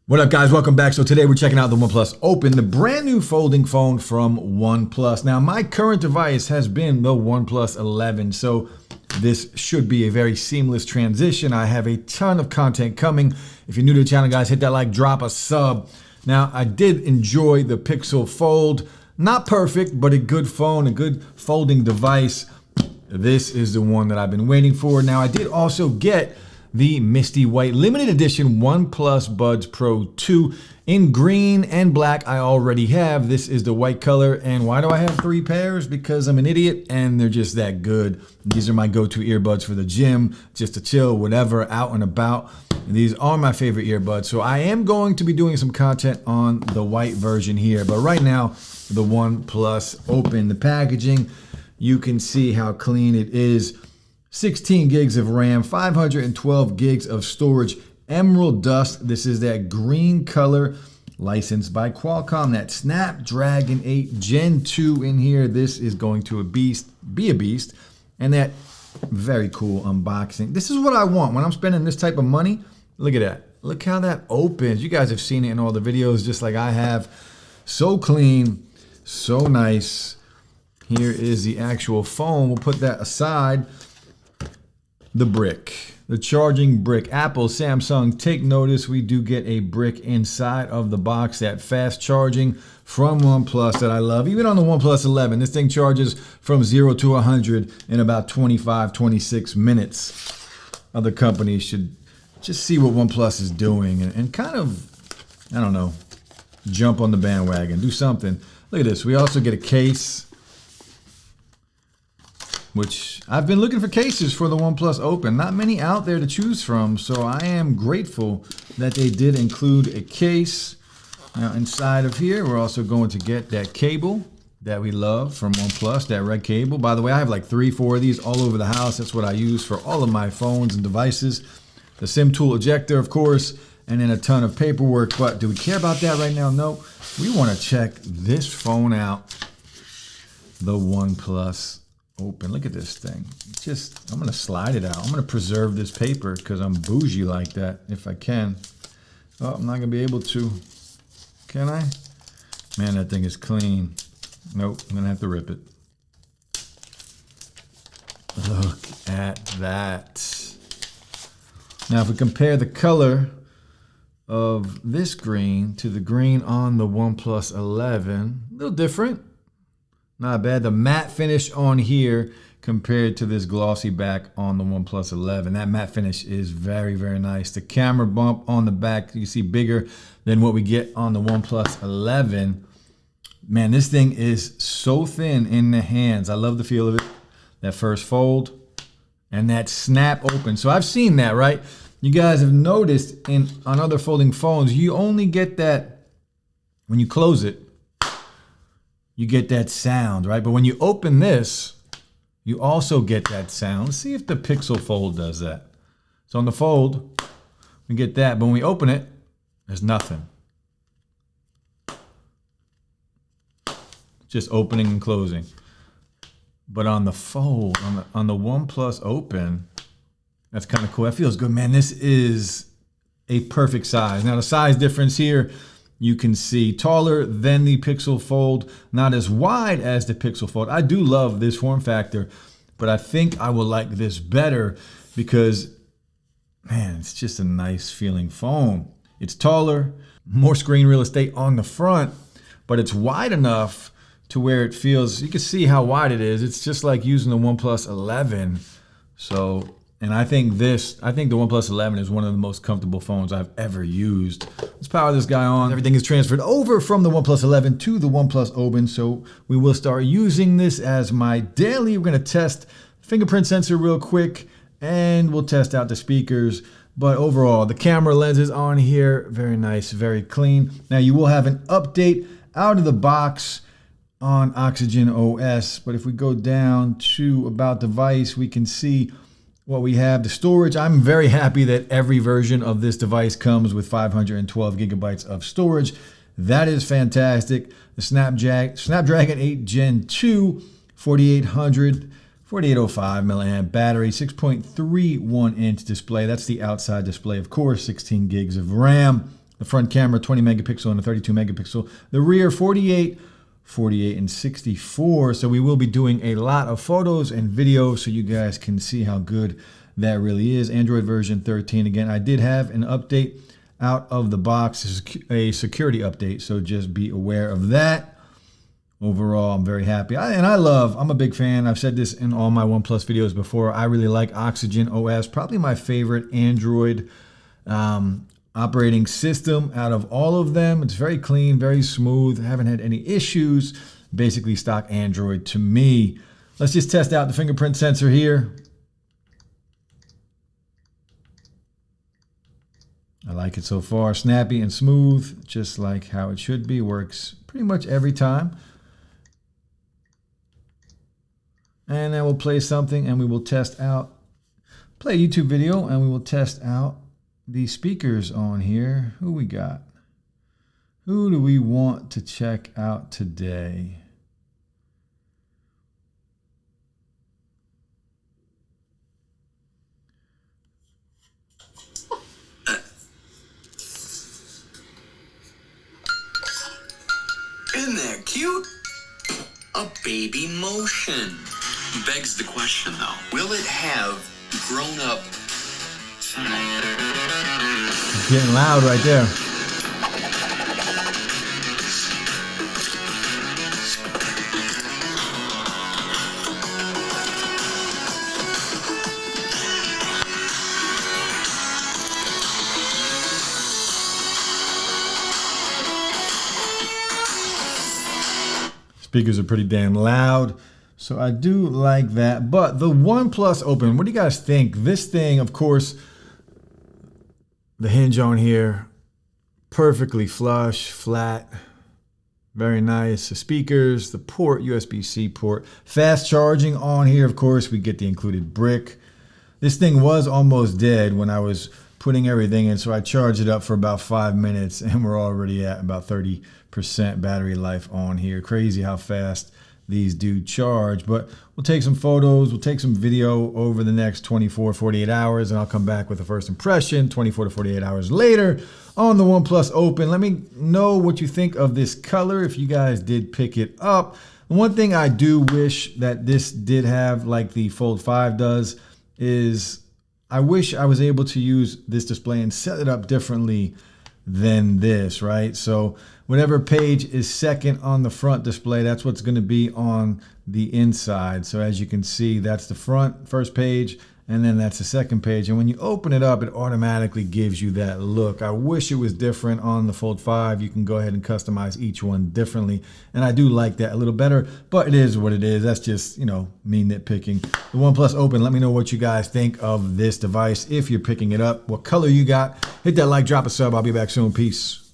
What up, guys? Welcome back. So today we're checking out the OnePlus Open, the brand new folding phone from OnePlus. Now, my current device has been the OnePlus 11, so this should be a very seamless transition. I have a ton of content coming. If you're new to the channel, guys, hit that like, drop a sub. Now, I did enjoy the Pixel Fold. Not perfect, but a good phone, a good folding device. This is the one that I've been waiting for. Now, I did also get the Misty White limited edition OnePlus Buds Pro 2 in green and black. I already have. This is the white color. And why do I have 3 pairs? Because I'm an idiot and they're just that good. These are my go-to earbuds for the gym, just to chill, whatever, out and about. And these are my favorite earbuds. So I am going to be doing some content on the white version here. But right now, the OnePlus Open, the packaging, you can see how clean it is. 16 gigs of RAM, 512 gigs of storage, emerald dust. This is that green color, licensed by Qualcomm, that Snapdragon 8 Gen 2 in here. This is going to be a beast. And that very cool unboxing. This is what I want when I'm spending this type of money. Look at that. Look how that opens. You guys have seen it in all the videos just like I have. So clean, so nice. Here is the actual phone. We'll put that aside. The brick, the charging brick. Apple, Samsung, take notice. We do get a brick inside of the box, that fast charging from OnePlus that I love. Even on the OnePlus 11, this thing charges from 0 to 100 in about 25, 26 minutes. Other companies should just see what OnePlus is doing and kind of, I don't know, jump on the bandwagon, do something. Look at this. We also get a case, which I've been looking for cases for the OnePlus Open. Not many out there to choose from, so I am grateful that they did include a case. Now inside of here, we're also going to get that cable that we love from OnePlus, that red cable. By the way, I have like 3, 4 of these all over the house. That's what I use for all of my phones and devices. The SIM tool ejector, of course, and then a ton of paperwork. But do we care about that right now? No. We want to check this phone out, the OnePlus Open. Look at this thing. I'm going to slide it out. I'm going to preserve this paper because I'm bougie like that if I can. Oh, I'm not going to be able to. Can I? Man, that thing is clean. Nope, I'm going to have to rip it. Look at that. Now, if we compare the color of this green to the green on the OnePlus 11, a little different. Not bad. The matte finish on here compared to this glossy back on the OnePlus 11. That matte finish is very, very nice. The camera bump on the back, you see bigger than what we get on the OnePlus 11. Man, this thing is so thin in the hands. I love the feel of it. That first fold and that snap open. So I've seen that, right? You guys have noticed on other folding phones, you only get that when you close it. You get that sound, right? But when you open this, you also get that sound. Let's see if the Pixel Fold does that. So on the Fold, we get that. But when we open it, there's nothing. Just opening and closing. But on the Fold, on the OnePlus Open, that's kind of cool. That feels good. Man, this is a perfect size. Now the size difference here, you can see taller than the Pixel Fold, not as wide as the Pixel Fold. I do love this form factor, but I think I will like this better because, man, it's just a nice feeling phone. It's taller, more screen real estate on the front, but it's wide enough to where it feels, you can see how wide it is. It's just like using the OnePlus 11. So, and I think the OnePlus 11 is one of the most comfortable phones I've ever used. Let's power this guy on. Everything is transferred over from the OnePlus 11 to the OnePlus Open. So we will start using this as my daily. We're going to test fingerprint sensor real quick and we'll test out the speakers. But overall, the camera lenses on here, very nice, very clean. Now you will have an update out of the box on Oxygen OS. But if we go down to About Device, we can see what we have. The storage, I'm very happy that every version of this device comes with 512 gigabytes of storage. That is fantastic. The Snapdragon 8 Gen 2, 4805 milliamp battery, 6.31 inch display. That's the outside display, of course. 16 gigs of RAM. The front camera, 20 megapixel and a 32 megapixel. The rear, 48, 48, and 64. So we will be doing a lot of photos and videos so you guys can see how good that really is. Android version 13. Again, I did have an update out of the box, a security update. So just be aware of that. Overall, I'm very happy. I'm a big fan. I've said this in all my OnePlus videos before. I really like Oxygen OS, probably my favorite Android operating system out of all of them. It's very clean, very smooth. Haven't had any issues. Basically stock Android to me. Let's just test out the fingerprint sensor here. I like it so far. Snappy and smooth, just like how it should be. Works pretty much every time. And then we'll play something and we will test out, play a YouTube video, and we will test out the speakers on here. Who we got? Who do we want to check out today? Isn't that cute? A baby motion. Begs the question, though. Will it have grown-up sound? It's getting loud right there. Speakers are pretty damn loud. So I do like that. But the OnePlus Open, what do you guys think? This thing, of course, the hinge on here, perfectly flush, flat, very nice. The speakers, the port, USB-C port, fast charging on here. Of course, we get the included brick. This thing was almost dead when I was putting everything in, so I charged it up for about 5 minutes, and we're already at about 30% battery life on here. Crazy how fast these do charge. But we'll take some photos, we'll take some video over the next 24, 48 hours, and I'll come back with a first impression 24 to 48 hours later on the OnePlus Open. Let me know what you think of this color, if you guys did pick it up. One thing I do wish that this did have, like the Fold 5 does, is I wish I was able to use this display and set it up differently than this, right? So whatever page is second on the front display, that's what's going to be on the inside. So as you can see, that's the first page, and then that's the second page. And when you open it up, it automatically gives you that look. I wish it was different on the Fold 5. You can go ahead and customize each one differently. And I do like that a little better, but it is what it is. That's just, you know, me nitpicking. The OnePlus Open, let me know what you guys think of this device. If you're picking it up, what color you got. Hit that like, drop a sub. I'll be back soon. Peace.